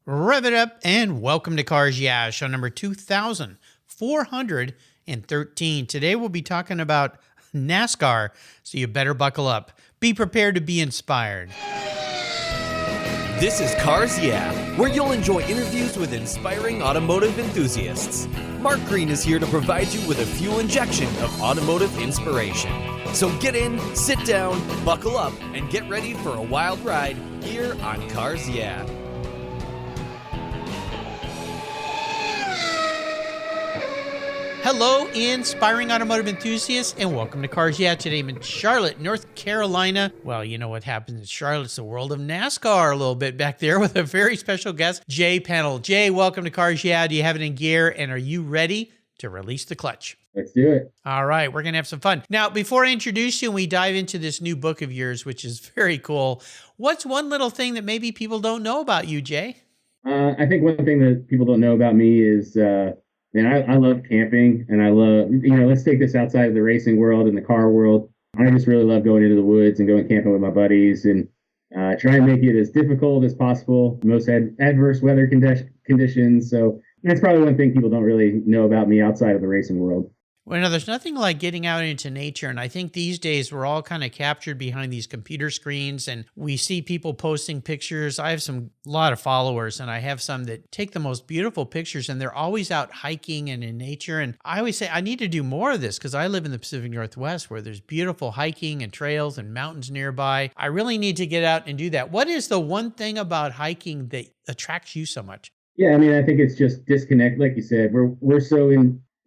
Rev it up and welcome to Cars Yeah, show number 2413. Today we'll be talking about NASCAR, so you better buckle up. Be prepared to be inspired. This is Cars Yeah, where you'll enjoy interviews with inspiring automotive enthusiasts. Mark Green is here to provide you with a fuel injection of automotive inspiration. So get in, sit down, buckle up, and get ready for a wild ride here on Cars Yeah. Hello, inspiring automotive enthusiasts, and welcome to Cars Yeah. Today I'm in Charlotte, North Carolina. Well, you know what happens in Charlotte. It's the world of NASCAR a little bit back there with a very special guest, Jay Pennell. Jay, welcome to Cars Yeah. Do you have it in gear, and are you ready to release the clutch? Let's do it. All right, we're going to have some fun. Now, before I introduce you and we dive into this new book of yours, which is very cool, what's one little thing that maybe people don't know about you, Jay? I think one thing that people don't know about me is, I love camping, and I love, let's take this outside of the racing world and the car world. I just really love going into the woods and going camping with my buddies and try and make it as difficult as possible, most adverse weather conditions. So that's probably one thing people don't really know about me outside of the racing world. Well, there's nothing like getting out into nature, and I think these days we're all kind of captured behind these computer screens, and we see people posting pictures. I have a lot of followers, and I have some that take the most beautiful pictures, and they're always out hiking and in nature, and I always say I need to do more of this because I live in the Pacific Northwest where there's beautiful hiking and trails and mountains nearby. I really need to get out and do that. What is the one thing about hiking that attracts you so much? Yeah, I think it's just disconnect. Like you said, we're so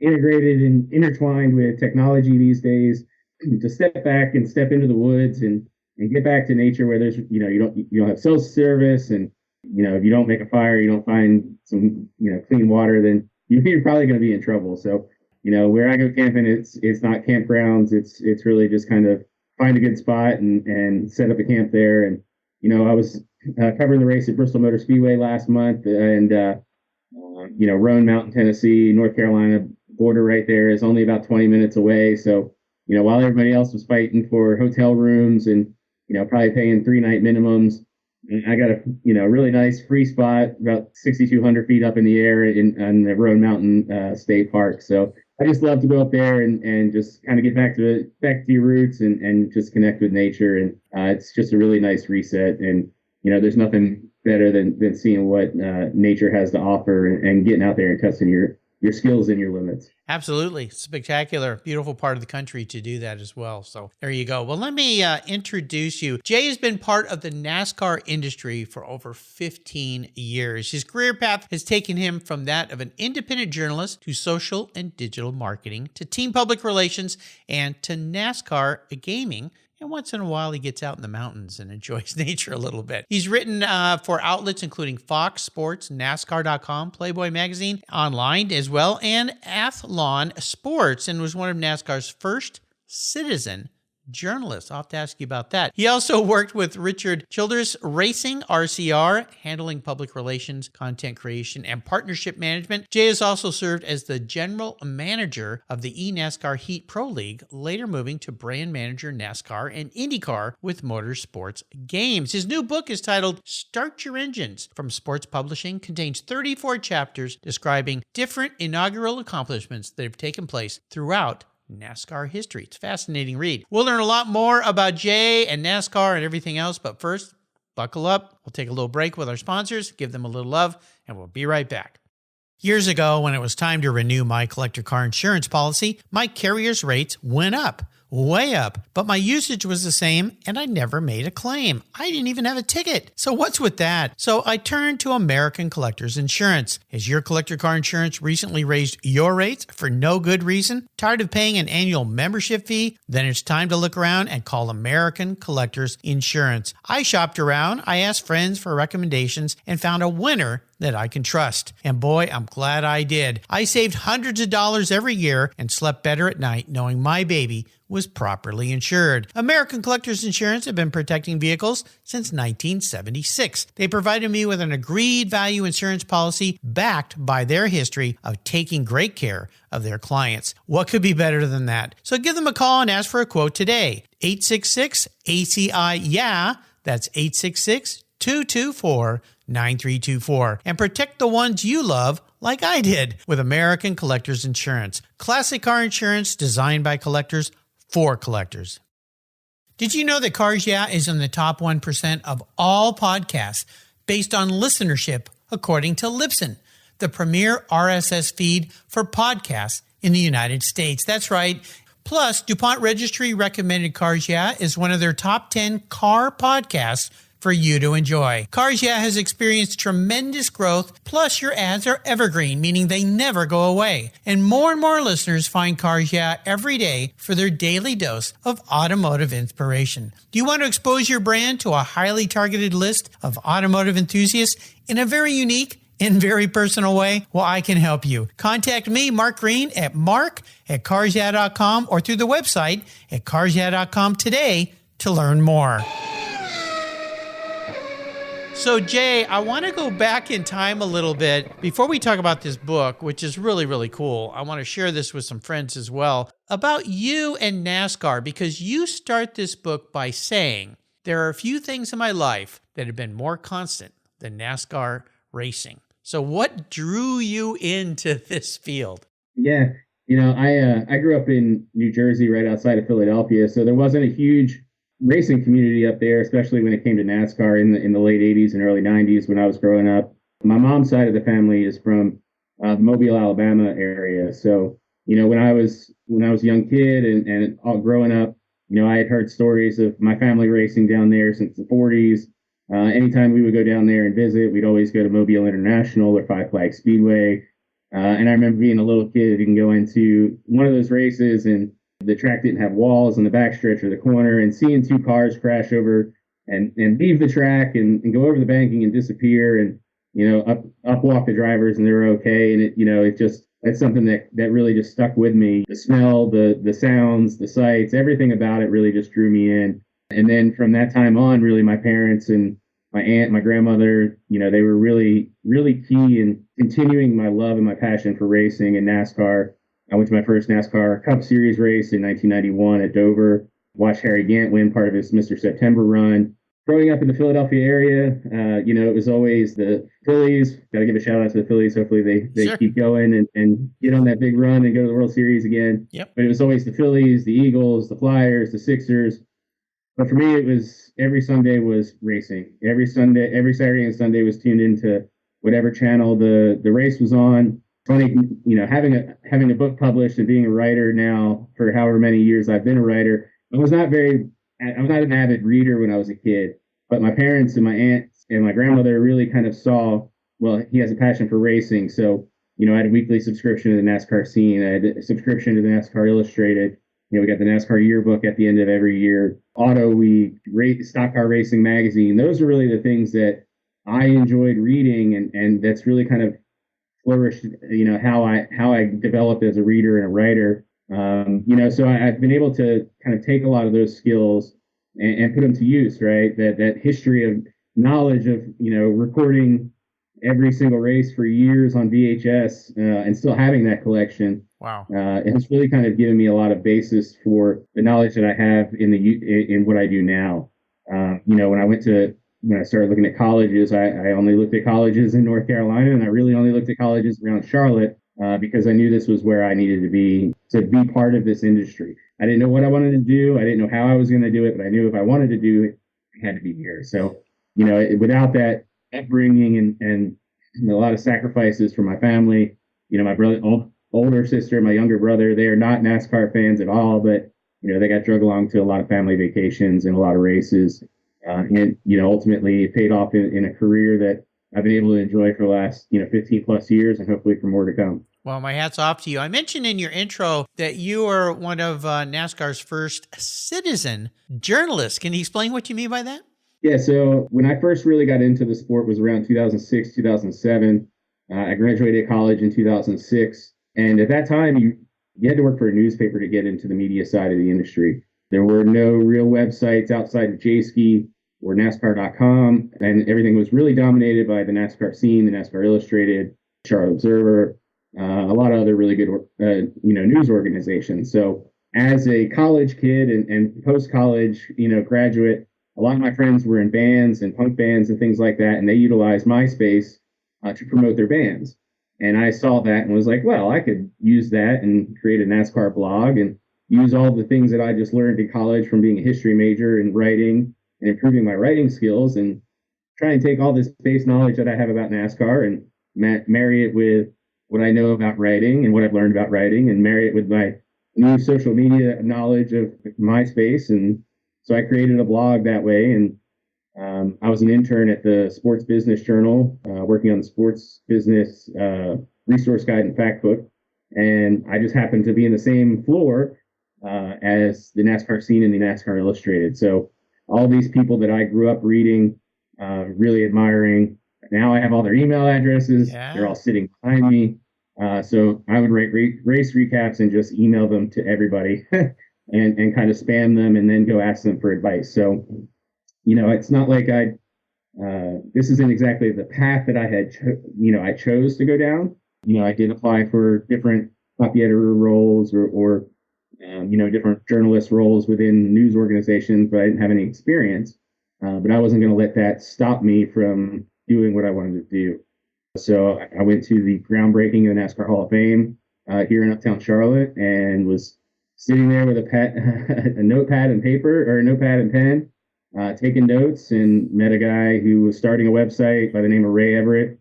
integrated and intertwined with technology these days. To step back and step into the woods and get back to nature where there's, you don't have cell service, and, if you don't make a fire, you don't find some, clean water, then you're probably going to be in trouble. So, where I go camping, it's not campgrounds. It's really just kind of find a good spot and set up a camp there. And, I was covering the race at Bristol Motor Speedway last month, and, Roan Mountain, Tennessee, North Carolina border right there is only about 20 minutes away. So, while everybody else was fighting for hotel rooms and, probably paying 3-night minimums, I got a, really nice free spot about 6,200 feet up in the air on the Roan Mountain State Park. So I just love to go up there and just kind of get back to your roots and just connect with nature. And it's just a really nice reset. And, there's nothing better than seeing what nature has to offer and getting out there and testing your skills and your limits. Absolutely. Spectacular, beautiful part of the country to do that as well. So there you go. Well, let me introduce you. Jay has been part of the NASCAR industry for over 15 years. His career path has taken him from that of an independent journalist to social and digital marketing to team public relations and to NASCAR gaming. And once in a while, he gets out in the mountains and enjoys nature a little bit. He's written for outlets including Fox Sports, NASCAR.com, Playboy magazine, online as well, and Athlon Sports, and was one of NASCAR's first citizen journalists. I'll have to ask you about that. He also worked with Richard Childress Racing, RCR, handling public relations, content creation, and partnership management. Jay has also served as the general manager of the eNASCAR Heat Pro League, later moving to brand manager NASCAR and INDYCAR with Motorsport Games. His new book is titled Start Your Engines from Sports Publishing, contains 34 chapters describing different inaugural accomplishments that have taken place throughout NASCAR history. It's a fascinating read. We'll learn a lot more about Jay and NASCAR and everything else, but first, buckle up. We'll take a little break with our sponsors, give them a little love, and we'll be right back. Years ago, when it was time to renew my collector car insurance policy, my carrier's rates went up. Way up, but my usage was the same and I never made a claim. I didn't even have a ticket. So what's with that? So I turned to American Collectors Insurance. Has your collector car insurance recently raised your rates for no good reason? Tired of paying an annual membership fee? Then it's time to look around and call American Collectors Insurance. I shopped around, I asked friends for recommendations, and found a winner that I can trust. And boy, I'm glad I did. I saved hundreds of dollars every year and slept better at night knowing my baby was properly insured. American Collectors Insurance have been protecting vehicles since 1976. They provided me with an agreed value insurance policy backed by their history of taking great care of their clients. What could be better than that? So give them a call and ask for a quote today. 866-ACI-YEAH. That's 866-224 9324 and protect the ones you love like I did with American Collectors Insurance. Classic car insurance designed by collectors for collectors. Did you know that Cars Yeah is in the top 1% of all podcasts based on listenership according to Libsyn, the premier RSS feed for podcasts in the United States? That's right. Plus, DuPont Registry recommended Cars Yeah is one of their top 10 car podcasts for you to enjoy. Cars Yeah has experienced tremendous growth, plus your ads are evergreen, meaning they never go away. And more listeners find Cars Yeah every day for their daily dose of automotive inspiration. Do you want to expose your brand to a highly targeted list of automotive enthusiasts in a very unique and very personal way? Well, I can help you. Contact me, Mark Green, at mark@carsyeah.com or through the website at carsyeah.com today to learn more. So, Jay, I want to go back in time a little bit before we talk about this book, which is really, really cool. I want to share this with some friends as well about you and NASCAR, because you start this book by saying, there are a few things in my life that have been more constant than NASCAR racing. So what drew you into this field? Yeah, I grew up in New Jersey, right outside of Philadelphia, so there wasn't a huge racing community up there, especially when it came to NASCAR in the late 80s and early 90s when I was growing up. My mom's side of the family is from the Mobile, Alabama area. So, when I was a young kid and all growing up, I had heard stories of my family racing down there since the 40s. Anytime we would go down there and visit, we'd always go to Mobile International or Five Flag Speedway. And I remember being a little kid and go into one of those races, and the track didn't have walls in the backstretch or the corner, and seeing two cars crash over and leave the track and go over the banking and disappear, and up walk the drivers and they're okay. And it's something that really just stuck with me. The smell, the sounds, the sights, everything about it really just drew me in. And then from that time on, really my parents and my aunt, my grandmother, they were really, really key in continuing my love and my passion for racing and NASCAR. I went to my first NASCAR Cup Series race in 1991 at Dover, watched Harry Gant win part of his Mr. September run. Growing up in the Philadelphia area, it was always the Phillies. Got to give a shout out to the Phillies. Hopefully they sure. keep going and get on that big run and go to the World Series again. Yep. But it was always the Phillies, the Eagles, the Flyers, the Sixers. But for me, it was every Sunday was racing. Every Saturday and Sunday was tuned into whatever channel the race was on. Funny, having a book published and being a writer now for however many years I've been a writer, I was not an avid reader when I was a kid, but my parents and my aunt and my grandmother really kind of saw, well, he has a passion for racing. So, I had a weekly subscription to the NASCAR scene. I had a subscription to the NASCAR Illustrated. We got the NASCAR yearbook at the end of every year. Auto Week, Stock Car Racing Magazine. Those are really the things that I enjoyed reading, and that's really kind of flourished, how I developed as a reader and a writer. So I've been able to kind of take a lot of those skills and put them to use, right? That history of knowledge of, recording every single race for years on VHS and still having that collection. Wow. It's really kind of given me a lot of basis for the knowledge that I have in what I do now. When I started looking at colleges, I only looked at colleges in North Carolina, and I really only looked at colleges around Charlotte because I knew this was where I needed to be part of this industry. I didn't know what I wanted to do. I didn't know how I was going to do it, but I knew if I wanted to do it, I had to be here. So, without that upbringing and a lot of sacrifices from my family, my older sister, my younger brother, they are not NASCAR fans at all, but, they got drug along to a lot of family vacations and a lot of races. And ultimately it paid off in a career that I've been able to enjoy for the last, 15 plus years, and hopefully for more to come. Well, my hat's off to you. I mentioned in your intro that you are one of NASCAR's first citizen journalists. Can you explain what you mean by that? Yeah, so when I first really got into the sport was around 2006, 2007. I graduated college in 2006. And at that time, you had to work for a newspaper to get into the media side of the industry. There were no real websites outside of JSKI or NASCAR.com, and everything was really dominated by the NASCAR scene, the NASCAR Illustrated, Charlotte Observer, a lot of other really good, news organizations. So as a college kid and post-college, graduate, a lot of my friends were in bands and punk bands and things like that, and they utilized MySpace to promote their bands. And I saw that and was like, well, I could use that and create a NASCAR blog and use all the things that I just learned in college from being a history major and writing and improving my writing skills, and try and take all this base knowledge that I have about NASCAR and marry it with what I know about writing and what I've learned about writing, and marry it with my new social media knowledge of MySpace. And so I created a blog that way. And I was an intern at the Sports Business Journal, working on the sports business resource guide and fact book. And I just happened to be in the same floor as the NASCAR scene and the NASCAR Illustrated. So all these people that I grew up reading, really admiring, now I have all their email addresses. Yeah. They're all sitting behind me. So I would write race recaps and just email them to everybody and kind of spam them and then go ask them for advice. So, it's not like this isn't exactly the path that I had, I chose to go down. I did apply for different copy editor roles or different journalist roles within news organizations, but I didn't have any experience. But I wasn't going to let that stop me from doing what I wanted to do. So I went to the groundbreaking of the NASCAR Hall of Fame here in Uptown Charlotte, and was sitting there with a notepad and paper, or a notepad and pen, taking notes, and met a guy who was starting a website by the name of Ray Everett.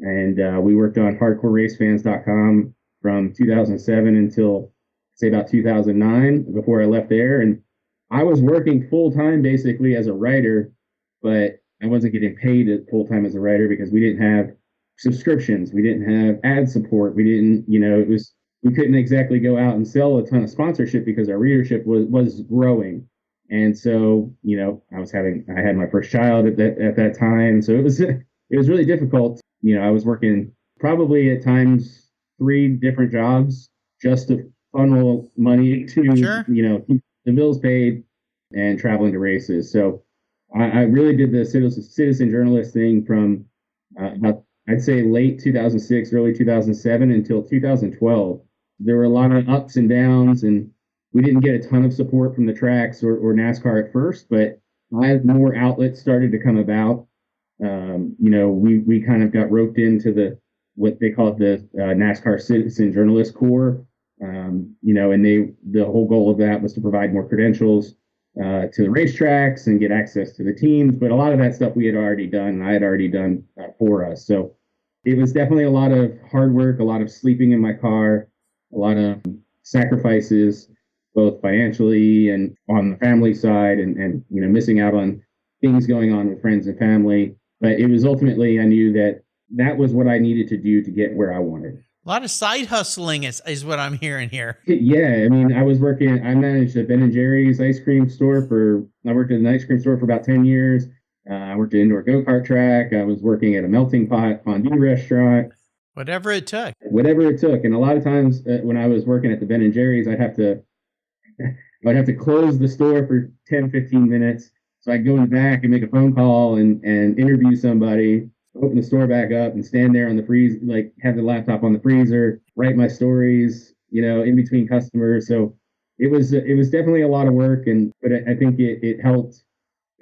And we worked on hardcoreracefans.com from 2007 until, say, about 2009, before I left there. And I was working full time basically as a writer, but I wasn't getting paid full time as a writer because we didn't have subscriptions. We didn't have ad support. We didn't, we couldn't exactly go out and sell a ton of sponsorship because our readership was growing. And so, I had my first child at that time. So it was really difficult. I was working probably at times 3 different jobs just to funnel money to, sure. Keep the bills paid and traveling to races. So I really did the citizen journalist thing from about, I'd say, late 2006, early 2007 until 2012. There were a lot of ups and downs, and we didn't get a ton of support from the tracks or NASCAR at first, but as more outlets started to come about, we kind of got roped into what they call the NASCAR Citizen Journalist Corps, and the whole goal of that was to provide more credentials to the racetracks and get access to the teams. But a lot of that stuff we had already done, and I had already done for us. So it was definitely a lot of hard work, a lot of sleeping in my car, a lot of sacrifices, both financially and on the family side, and missing out on things going on with friends and family. But it was ultimately, I knew that was what I needed to do to get where I wanted. A lot of side hustling is what I'm hearing here. Yeah, I mean, I managed a Ben & Jerry's ice cream store I worked at an ice cream store for about 10 years. I worked at an indoor go-kart track. I was working at a melting pot fondue restaurant. Whatever it took. And a lot of times when I was working at the Ben & Jerry's, I'd have to close the store for 10, 15 minutes. So I'd go in the back and make a phone call and interview somebody, open the store back up and stand there on the freezer, like have the laptop on the freezer, write my stories, in between customers. So it was definitely a lot of work, but I think it helped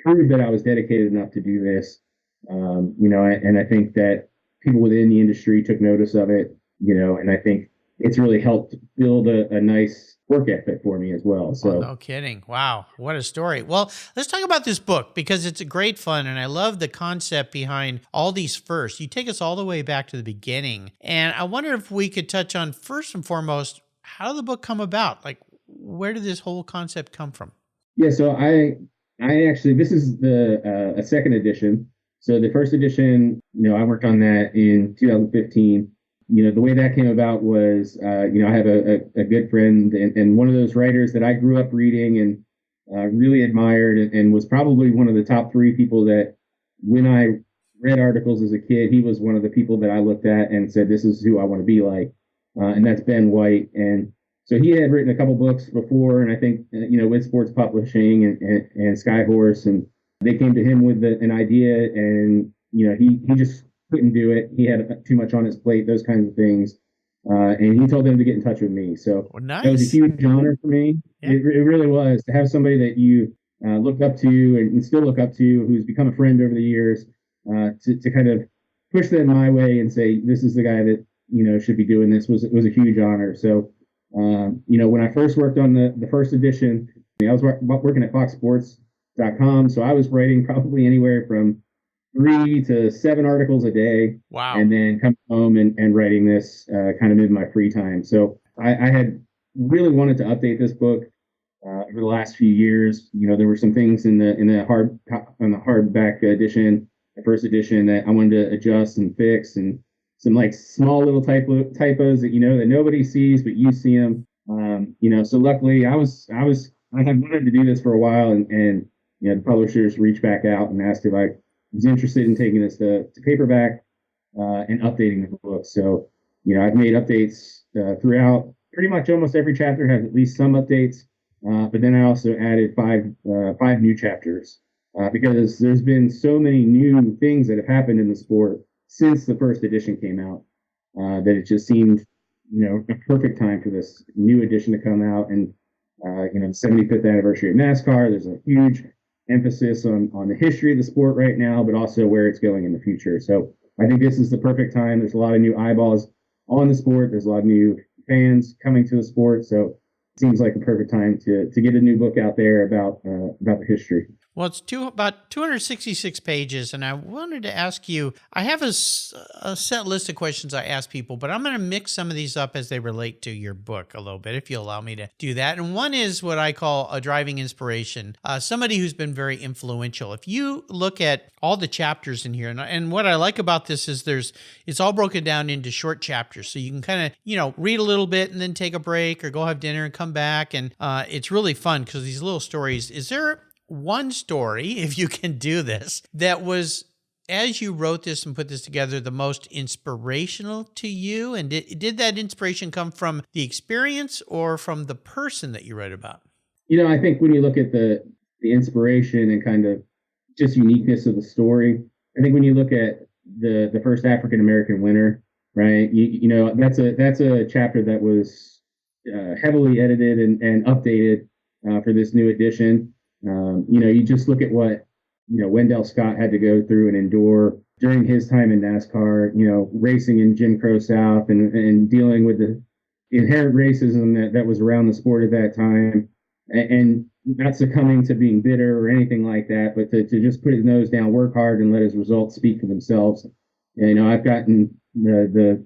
prove that I was dedicated enough to do this. And I think that people within the industry took notice of it, and I think it's really helped build a nice work ethic for me as well. So no kidding. Wow. What a story. Well, let's talk about this book, because it's a great fun. And I love the concept behind all these firsts. You take us all the way back to the beginning. And I wonder if we could touch on, first and foremost, how did the book come about? Like, where did this whole concept come from? Yeah. So I actually, this is a second edition. So the first edition, I worked on that in 2015. The way that came about was, I have a good friend and one of those writers that I grew up reading and really admired, and was probably one of the top 3 people that, when I read articles as a kid, he was one of the people that I looked at and said, this is who I want to be like. And that's Ben White. And so he had written a couple books before, and I think, with Sports Publishing and Skyhorse, and they came to him with an idea, and, he just couldn't do it. He had too much on his plate, those kinds of things. And he told them to get in touch with me. So nice. That was a huge honor for me. Yeah. It really was, to have somebody that you looked up to and still look up to, who's become a friend over the years, to kind of push them my way and say, this is the guy that, should be doing this, was a huge honor. So, when I first worked on the first edition, I was working at foxsports.com. So I was writing probably anywhere from 3 to 7 articles a day. Wow. And then come home and writing this kind of in my free time. So I had really wanted to update this book over the last few years. There were some things in the hardback edition, the first edition, that I wanted to adjust and fix, and some like small little typos that that nobody sees, but you see them. So luckily I had wanted to do this for a while, and the publishers reached back out and asked if I was interested in taking this to paperback and updating the book. So I've made updates throughout. Pretty much almost every chapter has at least some updates, but then I also added five new chapters because there's been so many new things that have happened in the sport since the first edition came out that it just seemed a perfect time for this new edition to come out. And the 75th anniversary of NASCAR, there's a huge emphasis on the history of the sport right now, but also where it's going in the future. So I think this is the perfect time. There's a lot of new eyeballs on the sport. There's a lot of new fans coming to the sport. So it seems like the perfect time to get a new book out there about the history. Well, it's about 266 pages, and I wanted to ask you, I have a set list of questions I ask people, but I'm going to mix some of these up as they relate to your book a little bit, if you allow me to do that. And one is what I call a driving inspiration, somebody who's been very influential. If you look at all the chapters in here, and what I like about this is it's all broken down into short chapters, so you can kind of, read a little bit and then take a break or go have dinner and come back, and it's really fun because these little stories. Is there one story, if you can do this, that was, as you wrote this and put this together, the most inspirational to you? And did that inspiration come from the experience or from the person that you wrote about? I think when you look at the inspiration and kind of just uniqueness of the story, I think when you look at the first African American winner, right? That's a chapter that was heavily edited and updated for this new edition. You just look at what, Wendell Scott had to go through and endure during his time in NASCAR, racing in Jim Crow South and dealing with the inherent racism that was around the sport at that time, and not succumbing to being bitter or anything like that, but to just put his nose down, work hard, and let his results speak for themselves. And, I've gotten the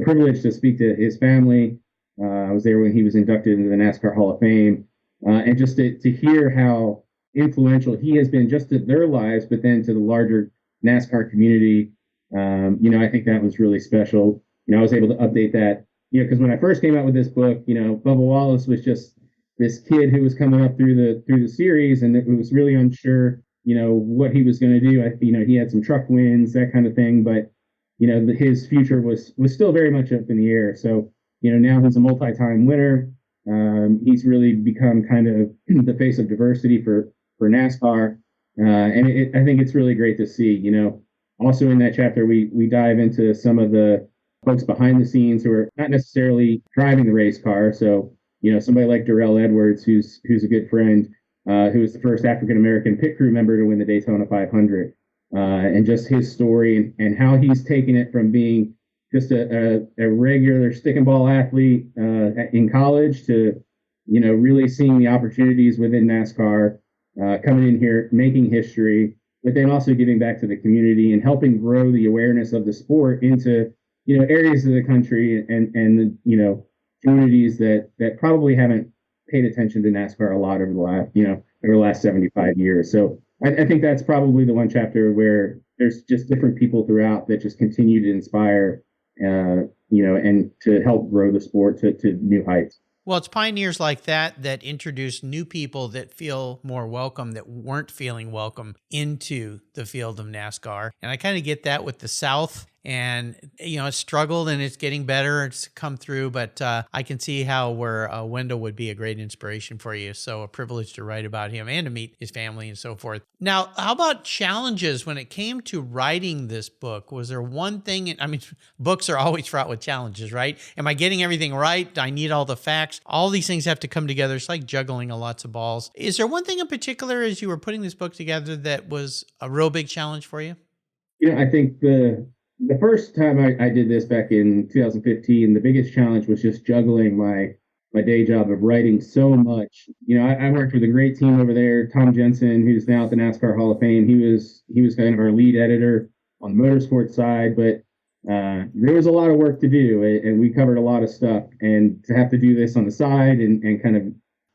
privilege to speak to his family. I was there when he was inducted into the NASCAR Hall of Fame. And just to hear how influential he has been just to their lives, but then to the larger NASCAR community, I think that was really special. I was able to update that, because when I first came out with this book, Bubba Wallace was just this kid who was coming up through the series, and it was really unsure, what he was going to do. He had some truck wins, that kind of thing, but his future was still very much up in the air. So now he's a multi-time winner. He's really become kind of the face of diversity for NASCAR. And I think it's really great to see, also in that chapter, we dive into some of the folks behind the scenes who are not necessarily driving the race car. So, somebody like Darrell Edwards, who's a good friend, who was the first African-American pit crew member to win the Daytona 500, and just his story and how he's taken it from being just a regular stick and ball athlete in college to, really seeing the opportunities within NASCAR, coming in here, making history, but then also giving back to the community and helping grow the awareness of the sport into, areas of the country and the, communities that probably haven't paid attention to NASCAR a lot over the last 75 years. So I think that's probably the one chapter where there's just different people throughout that just continue to inspire, and to help grow the sport to new heights. Well, it's pioneers like that introduce new people that feel more welcome, that weren't feeling welcome into the field of NASCAR. And I kind of get that with the South and it's struggled and it's getting better. It's come through, but I can see how where Wendell would be a great inspiration for you. So a privilege to write about him and to meet his family and so forth. Now, how about challenges when it came to writing this book? Was there one thing? I mean, books are always fraught with challenges, right? Am I getting everything right? Do I need all the facts? All these things have to come together. It's like juggling lots of balls. Is there one thing in particular as you were putting this book together that was a real big challenge for you? I think the first time I did this back in 2015, the biggest challenge was just juggling my day job of writing so much. I worked with a great team over there. Tom Jensen, who's now at the NASCAR Hall of Fame, he was kind of our lead editor on the motorsport side, but there was a lot of work to do, and we covered a lot of stuff. And to have to do this on the side and kind of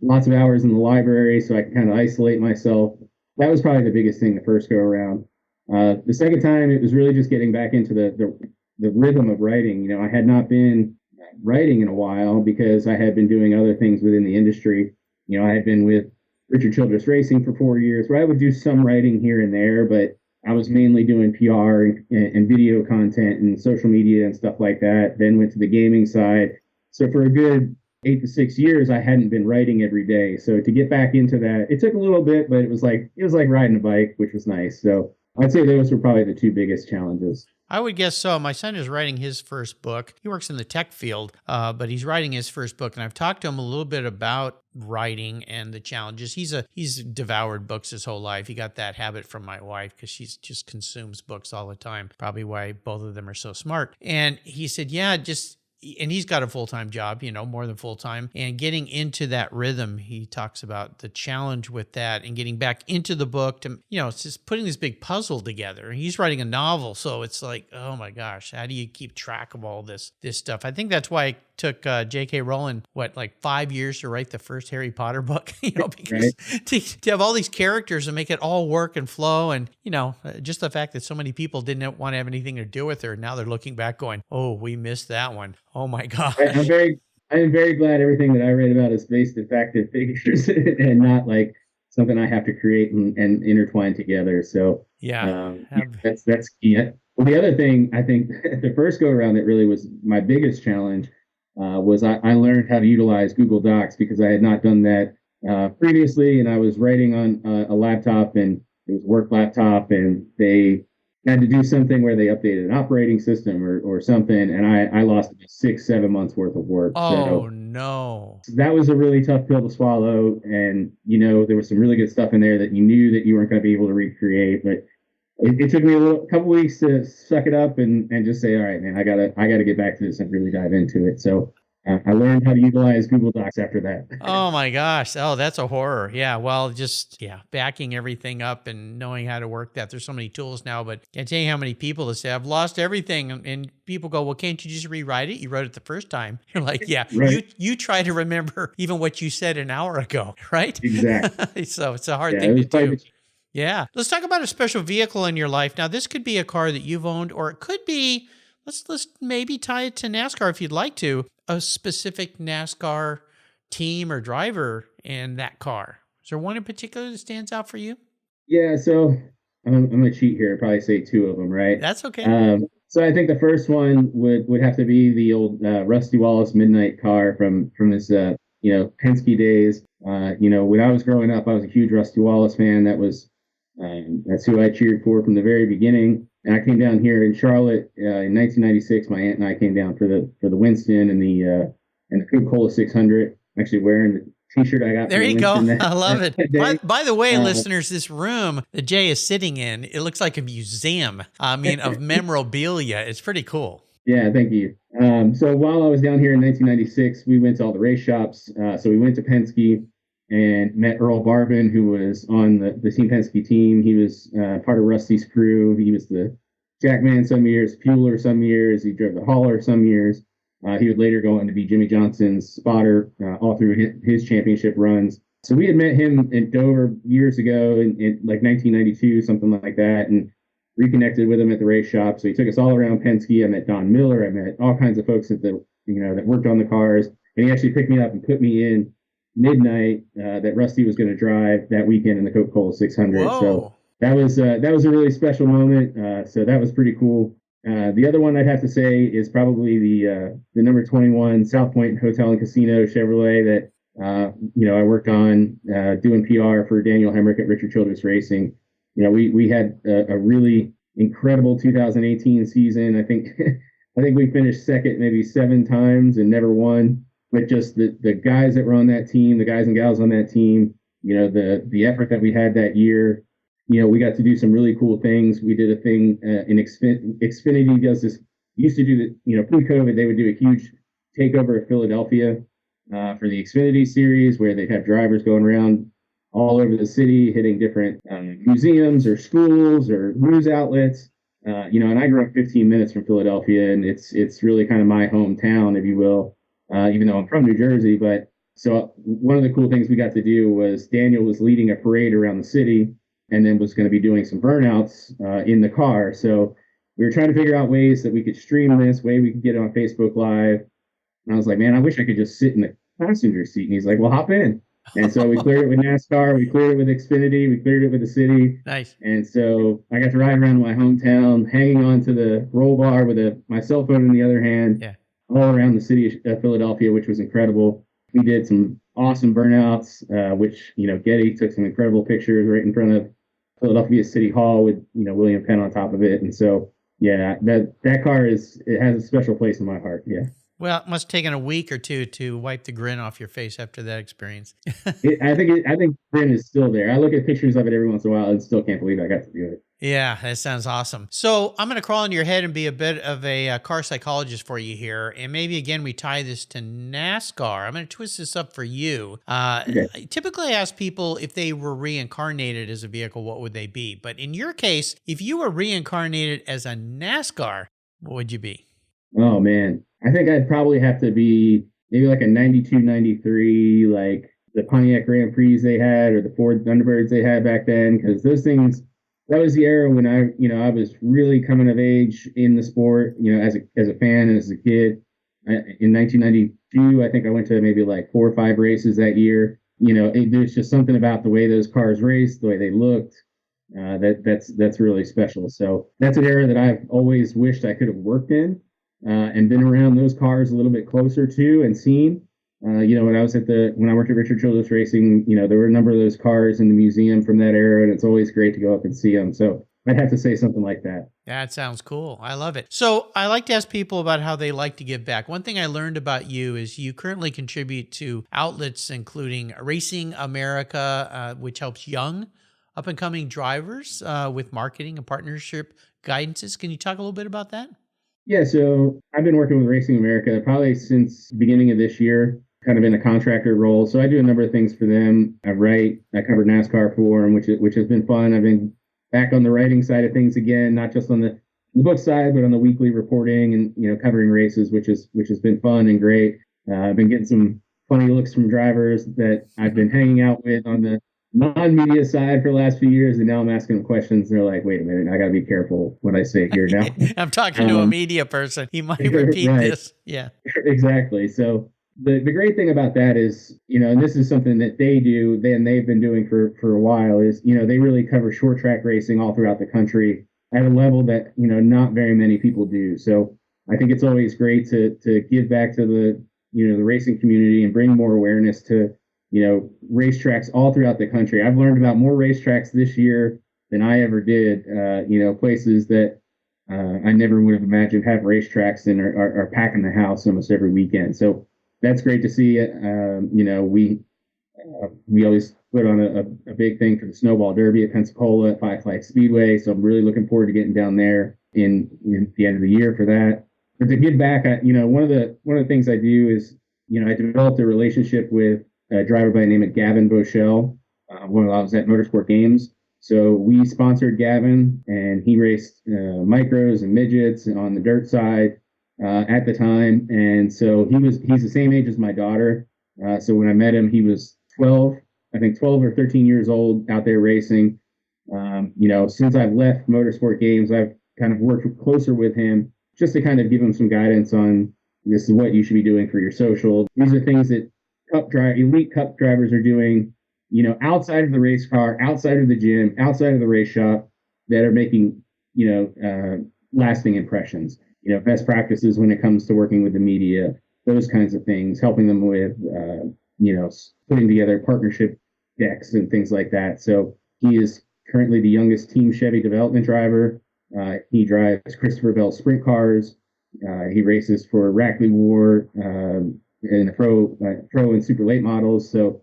lots of hours in the library so I could kind of isolate myself, that was probably the biggest thing the first go around. The second time, it was really just getting back into the rhythm of writing. I had not been writing in a while because I had been doing other things within the industry. I had been with Richard Childress Racing for 4 years, where I would do some writing here and there, but I was mainly doing PR and video content and social media and stuff like that. Then went to the gaming side. So for a good 8 to 6 years, I hadn't been writing every day. So to get back into that, it took a little bit, but it was like riding a bike, which was nice. So I'd say those were probably the two biggest challenges. I would guess so. My son is writing his first book. He works in the tech field, but he's writing his first book, and I've talked to him a little bit about writing and the challenges. He's devoured books his whole life. He got that habit from my wife because she just consumes books all the time. Probably why both of them are so smart. And he said, and he's got a full-time job, more than full-time. And getting into that rhythm, he talks about the challenge with that and getting back into the book to, it's just putting this big puzzle together. He's writing a novel, so it's like, oh my gosh, how do you keep track of all this stuff? I think that's why it took J.K. Rowling, 5 years to write the first Harry Potter book, because to have all these characters and make it all work and flow. And, just the fact that so many people didn't want to have anything to do with her. Now they're looking back going, oh, we missed that one. Oh my God. I am very glad everything that I read about is based in fact and figures and not like something I have to create and intertwine together. So that's key. Well, the other thing, I think the first go around that really was my biggest challenge was I learned how to utilize Google Docs because I had not done that previously, and I was writing on a laptop, and it was a work laptop, and they had to do something where they updated an operating system or something, and I lost 6-7 months worth of work. Oh, no. That was a really tough pill to swallow, and there was some really good stuff in there that you knew that you weren't going to be able to recreate, but it took me a couple weeks to suck it up and just say, all right, man, I gotta get back to this and really dive into it. So I learned how to utilize Google Docs after that. Oh my gosh. Oh, that's a horror. Yeah. Well, backing everything up and knowing how to work that. There's so many tools now, but I can't tell you how many people that say, I've lost everything. And people go, well, can't you just rewrite it? You wrote it the first time. You're like, yeah, right. You try to remember even what you said an hour ago, right? Exactly. So it's a hard thing to do. Yeah. Let's talk about a special vehicle in your life. Now, this could be a car that you've owned, or it could be, let's maybe tie it to NASCAR if you'd like to, a specific NASCAR team or driver in that car. Is there one in particular that stands out for you? Yeah. So I'm going to cheat here and probably say two of them, right? That's okay. So I think the first one would have to be the old Rusty Wallace Midnight car from his, Penske days. When I was growing up, I was a huge Rusty Wallace fan. That's who I cheered for from the very beginning. And I came down here in Charlotte in 1996. My aunt and I came down for the Winston and the Coca-Cola 600. I'm actually wearing the T-shirt I got. There you go. I love it. By the way, listeners, this room that Jay is sitting in, it looks like a museum. Of memorabilia. It's pretty cool. Yeah, thank you. So while I was down here in 1996, we went to all the race shops. So we went to Penske and met Earl Barvin, who was on the Team Penske team. He was part of Rusty's crew. He was the Jackman some years, Fueler some years. He drove the Hauler some years. He would later go on to be Jimmy Johnson's spotter all through his championship runs. So we had met him in Dover years ago in like 1992, something like that, and reconnected with him at the race shop. So he took us all around Penske. I met Don Miller. I met all kinds of folks that worked on the cars. And he actually picked me up and put me in Midnight that Rusty was going to drive that weekend in the Coca-Cola 600. Whoa. So that was a really special moment. So that was pretty cool. The other one I'd have to say is probably the number 21 South Point Hotel and Casino Chevrolet that I worked on doing PR for Daniel Hemrick at Richard Childress Racing. We had a really incredible 2018 season. I think I think we finished second maybe 7 times and never won. But just the guys that were on that team, the guys and gals on that team, the effort that we had that year. We got to do some really cool things. We did a thing in Xfinity does this. Used to do the pre-COVID they would do a huge takeover of Philadelphia for the Xfinity series where they'd have drivers going around all over the city hitting different museums or schools or news outlets. And I grew up 15 minutes from Philadelphia, and it's really kind of my hometown, if you will, even though I'm from New Jersey. But so one of the cool things we got to do was Daniel was leading a parade around the city and then was going to be doing some burnouts in the car. So we were trying to figure out ways that we could stream this, way we could get it on Facebook Live. And I was like, man, I wish I could just sit in the passenger seat. And he's like, well, hop in. And so we cleared it with NASCAR, we cleared it with Xfinity, we cleared it with the city. Nice. And so I got to ride around my hometown, hanging on to the roll bar with my cell phone in the other hand, all around the city of Philadelphia, which was incredible. We did some awesome burnouts, which, Getty took some incredible pictures right in front of Philadelphia City Hall with, William Penn on top of it. And so, that car it has a special place in my heart. Yeah. Well, it must have taken a week or two to wipe the grin off your face after that experience. I think grin is still there. I look at pictures of it every once in a while and still can't believe I got to do it. Yeah, that sounds awesome. So I'm going to crawl into your head and be a bit of a car psychologist for you here. And maybe, again, we tie this to NASCAR. I'm going to twist this up for you. Okay. Typically, I ask people if they were reincarnated as a vehicle, what would they be? But in your case, if you were reincarnated as a NASCAR, what would you be? Oh, man. I think I'd probably have to be maybe like a 92, 93, like the Pontiac Grand Prix they had or the Ford Thunderbirds they had back then. Because those things, that was the era when I was really coming of age in the sport, as a fan and as a kid. In 1992, I think I went to maybe like 4 or 5 races that year. There's just something about the way those cars raced, the way they looked, that's really special. So that's an era that I've always wished I could have worked in. And been around those cars a little bit closer to and seen. When I worked at Richard Childress Racing, there were a number of those cars in the museum from that era, and it's always great to go up and see them. So I'd have to say something like that. That sounds cool. I love it. So I like to ask people about how they like to give back. One thing I learned about you is you currently contribute to outlets including Racing America, which helps young up-and-coming drivers with marketing and partnership guidances. Can you talk a little bit about that? Yeah, so I've been working with Racing America probably since the beginning of this year, kind of in a contractor role. So I do a number of things for them. I cover NASCAR for them, which has been fun. I've been back on the writing side of things again, not just on the book side, but on the weekly reporting and covering races, which has been fun and great. I've been getting some funny looks from drivers that I've been hanging out with on the non-media side for the last few years, and now I'm asking them questions. And they're like, wait a minute, I got to be careful what I say here now. I'm talking to a media person. He might repeat this. Yeah, exactly. So the great thing about that is, and this is something that they do, they've been doing for a while, is, they really cover short track racing all throughout the country at a level that, not very many people do. So I think it's always great to give back to the racing community and bring more awareness to racetracks all throughout the country. I've learned about more racetracks this year than I ever did. Places that I never would have imagined have racetracks and are packing the house almost every weekend. So that's great to see. We always put on a big thing for the Snowball Derby at Pensacola at Five Flags Speedway. So I'm really looking forward to getting down there in the end of the year for that. But to give back, one of the things I do is, I developed a relationship with a driver by the name of Gavin Bochelle when I was at Motorsport Games. So we sponsored Gavin, and he raced micros and midgets on the dirt side at the time. And so he's the same age as my daughter. So when I met him, he was 12 or 13 years old out there racing. Since I've left Motorsport Games, I've kind of worked closer with him just to kind of give him some guidance on this is what you should be doing for your social. These are things that elite cup drivers are doing, outside of the race car, outside of the gym, outside of the race shop, that are making, lasting impressions. Best practices when it comes to working with the media, those kinds of things, helping them with, putting together partnership decks and things like that. So he is currently the youngest Team Chevy development driver. He drives Christopher Bell sprint cars. He races for Rackley War in the pro and super late models. So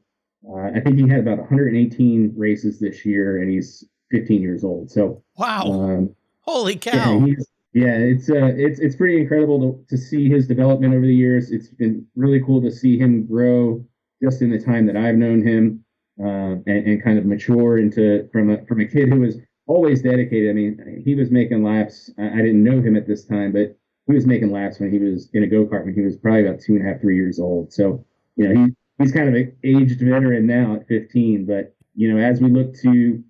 I think he had about 118 races this year, and he's 15 years old. So wow, holy cow! Yeah, it's pretty incredible to see his development over the years. It's been really cool to see him grow just in the time that I've known him, and kind of mature from a kid who was always dedicated. I mean, he was making laps. I didn't know him at this time, but he was making laps when he was in a go-kart when he was probably about 2.5, 3 years old. So, he's kind of an aged veteran now at 15. But, as we look to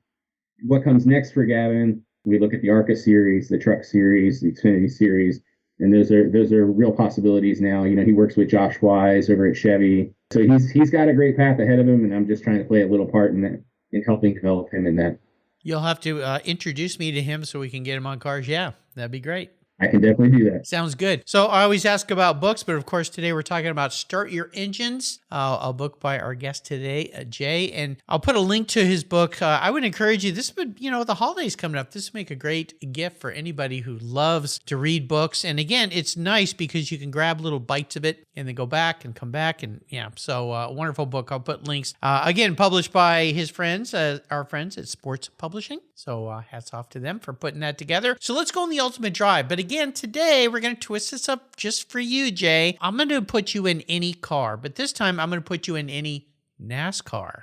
what comes next for Gavin, we look at the ARCA series, the Truck series, the Xfinity series, and those are real possibilities now. He works with Josh Wise over at Chevy, so he's got a great path ahead of him, and I'm just trying to play a little part in that, in helping develop him in that. You'll have to introduce me to him so we can get him on cars. Yeah, that'd be great. I can definitely do that. Sounds good. So I always ask about books, but of course today we're talking about Start Your Engines, a book by our guest today, Jay, and I'll put a link to his book. I would encourage you, this would, the holidays coming up, this would make a great gift for anybody who loves to read books. And again, it's nice because you can grab little bites of it and then go back and come back. And so a wonderful book. I'll put links. Again, published by his friends, our friends at Sports Publishing. So hats off to them for putting that together. So let's go on the ultimate drive. But again, today we're going to twist this up just for you, Jay. I'm going to put you in any car, but this time I'm going to put you in any NASCAR.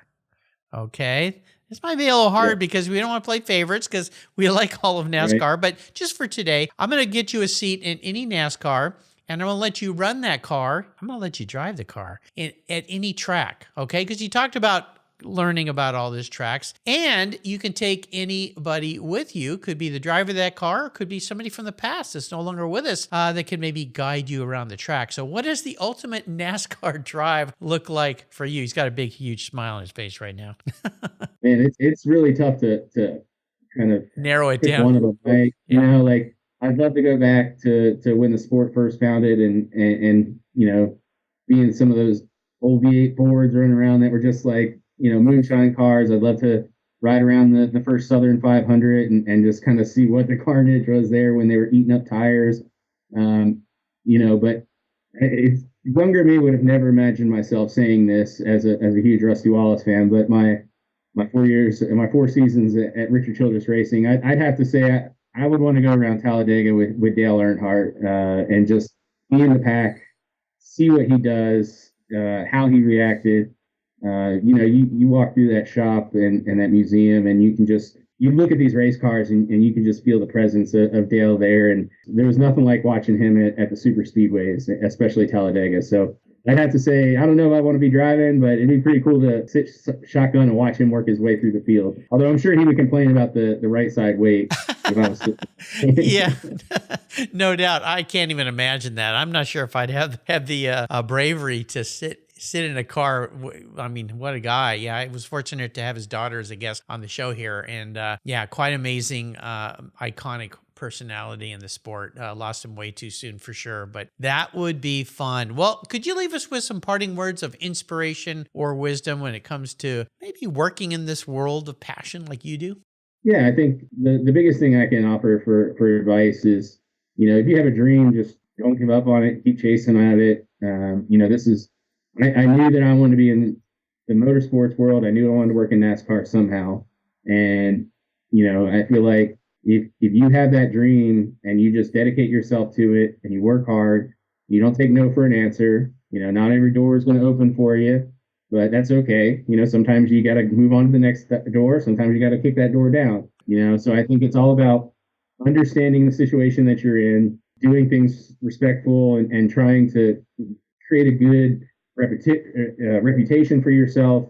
Okay? This might be a little hard because we don't want to play favorites because we like all of NASCAR. Right. But just for today, I'm going to get you a seat in any NASCAR. And I'm going to let you run that car. I'm going to let you drive the car at any track, okay? Because you talked about learning about all these tracks, and you can take anybody with you. Could be the driver of that car, could be somebody from the past that's no longer with us that can maybe guide you around the track. So what does the ultimate NASCAR drive look like for you? He's got a big, huge smile on his face right now. Man, it's really tough to kind of narrow it down. One of them, like, I'd love to go back to when the sport first founded and be in some of those old V8 Fords running around that were just like, moonshine cars. I'd love to ride around the first Southern 500 and just kind of see what the carnage was there when they were eating up tires. But it's younger me would have never imagined myself saying this as a huge Rusty Wallace fan, but my 4 seasons at Richard Childress Racing, I'd have to say I would want to go around Talladega with Dale Earnhardt and just be in the pack, see what he does, how he reacted. You walk through that shop and that museum, and you look at these race cars and you can just feel the presence of Dale there. And there was nothing like watching him at the super speedways, especially Talladega. So I'd have to say, I don't know if I want to be driving, but it'd be pretty cool to sit shotgun and watch him work his way through the field. Although I'm sure he would complain about the right side weight. If I was yeah, no doubt. I can't even imagine that. I'm not sure if I'd have the bravery to sit in a car. I mean, what a guy. Yeah, I was fortunate to have his daughter as a guest on the show here. And quite amazing, iconic personality in the sport. Lost him way too soon for sure, but that would be fun. Well, could you leave us with some parting words of inspiration or wisdom when it comes to maybe working in this world of passion like you do? Yeah, I think the biggest thing I can offer for advice is, if you have a dream, just don't give up on it. Keep chasing at it. I knew that I wanted to be in the motorsports world. I knew I wanted to work in NASCAR somehow. And, I feel like if you have that dream and you just dedicate yourself to it and you work hard, you don't take no for an answer. Not every door is going to open for you, but that's okay. Sometimes you got to move on to the next door. Sometimes you got to kick that door down, so I think it's all about understanding the situation that you're in, doing things respectful and trying to create a good reputation for yourself.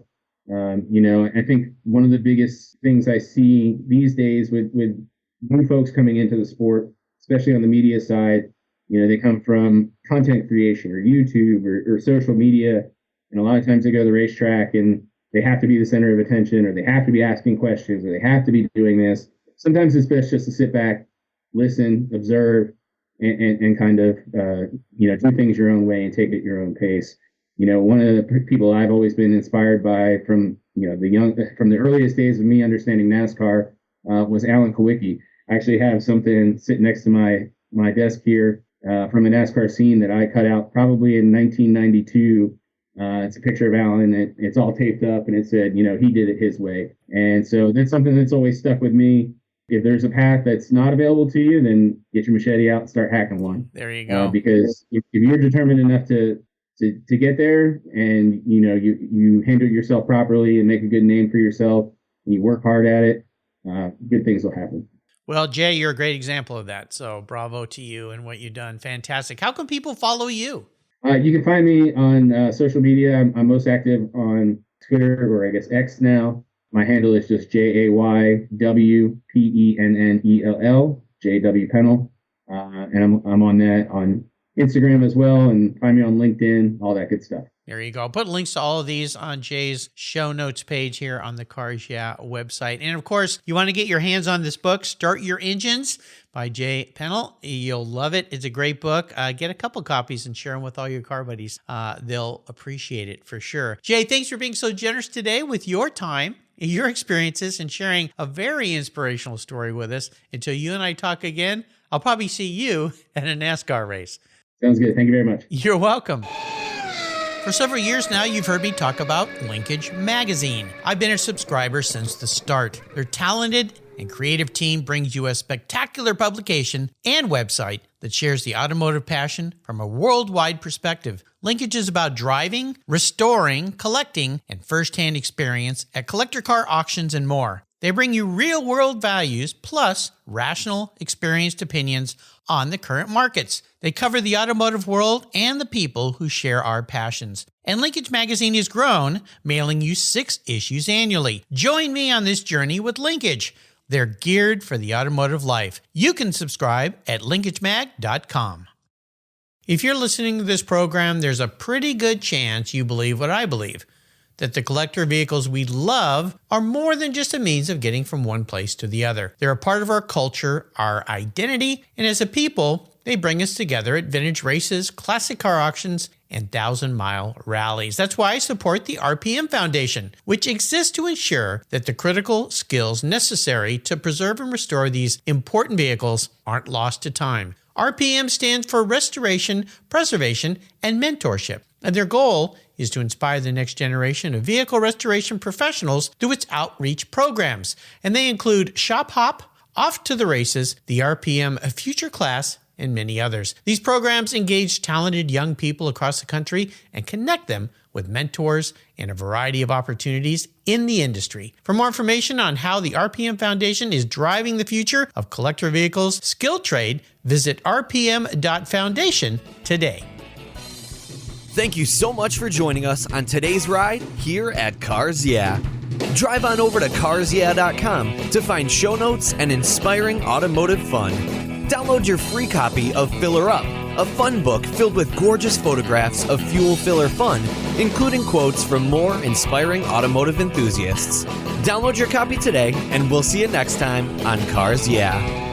I think one of the biggest things I see these days with new folks coming into the sport, especially on the media side, they come from content creation or YouTube or social media. And a lot of times they go to the racetrack and they have to be the center of attention, or they have to be asking questions, or they have to be doing this. Sometimes it's best just to sit back listen, observe, and kind of, do things your own way and take it your own pace. One of the people I've always been inspired by from the earliest days of me understanding NASCAR was Alan Kawicki. I actually have something sitting next to my desk here from a NASCAR scene that I cut out probably in 1992. It's a picture of Alan. It's all taped up, and it said, he did it his way. And so that's something that's always stuck with me. If there's a path that's not available to you, then get your machete out and start hacking one. There you go. Because if you're determined enough to get there, and you handle yourself properly and make a good name for yourself, and you work hard at it, good things will happen. Well, Jay, you're a great example of that. So bravo to you and what you've done. Fantastic. How can people follow you? You can find me on social media. I'm most active on Twitter, or I guess X now. My handle is just JaywPennell, JW Pennell. And I'm on that on Instagram as well, and find me on LinkedIn, all that good stuff. There you go. I'll put links to all of these on Jay's show notes page here on the Cars Yeah website. And of course, you want to get your hands on this book, Start Your Engines by Jay Pennell. You'll love it. It's a great book. Get a couple copies and share them with all your car buddies. They'll appreciate it for sure. Jay, thanks for being so generous today with your time, your experiences, and sharing a very inspirational story with us. Until you and I talk again, I'll probably see you at a NASCAR race. Sounds good. Thank you very much. You're welcome. For several years now, you've heard me talk about Linkage Magazine. I've been a subscriber since the start. Their talented and creative team brings you a spectacular publication and website that shares the automotive passion from a worldwide perspective. Linkage is about driving, restoring, collecting, and first-hand experience at collector car auctions and more. They bring you real-world values plus rational, experienced opinions on the current markets. They cover the automotive world and the people who share our passions. And Linkage Magazine has grown, mailing you 6 issues annually. Join me on this journey with Linkage. They're geared for the automotive life. You can subscribe at linkagemag.com. If you're listening to this program, there's a pretty good chance you believe what I believe, that the collector vehicles we love are more than just a means of getting from one place to the other. They're a part of our culture, our identity, and as a people, they bring us together at vintage races, classic car auctions, and 1,000-mile rallies. That's why I support the RPM Foundation, which exists to ensure that the critical skills necessary to preserve and restore these important vehicles aren't lost to time. RPM stands for Restoration, Preservation, and Mentorship, and their goal is to inspire the next generation of vehicle restoration professionals through its outreach programs. And they include Shop Hop, Off to the Races, the RPM Future Class, and many others. These programs engage talented young people across the country and connect them with mentors and a variety of opportunities in the industry. For more information on how the RPM Foundation is driving the future of collector vehicles skill trade, visit rpm.foundation today. Thank you so much for joining us on today's ride here at Cars Yeah. Drive on over to carsyeah.com to find show notes and inspiring automotive fun. Download your free copy of Filler Up, a fun book filled with gorgeous photographs of fuel filler fun, including quotes from more inspiring automotive enthusiasts. Download your copy today, and we'll see you next time on Cars Yeah.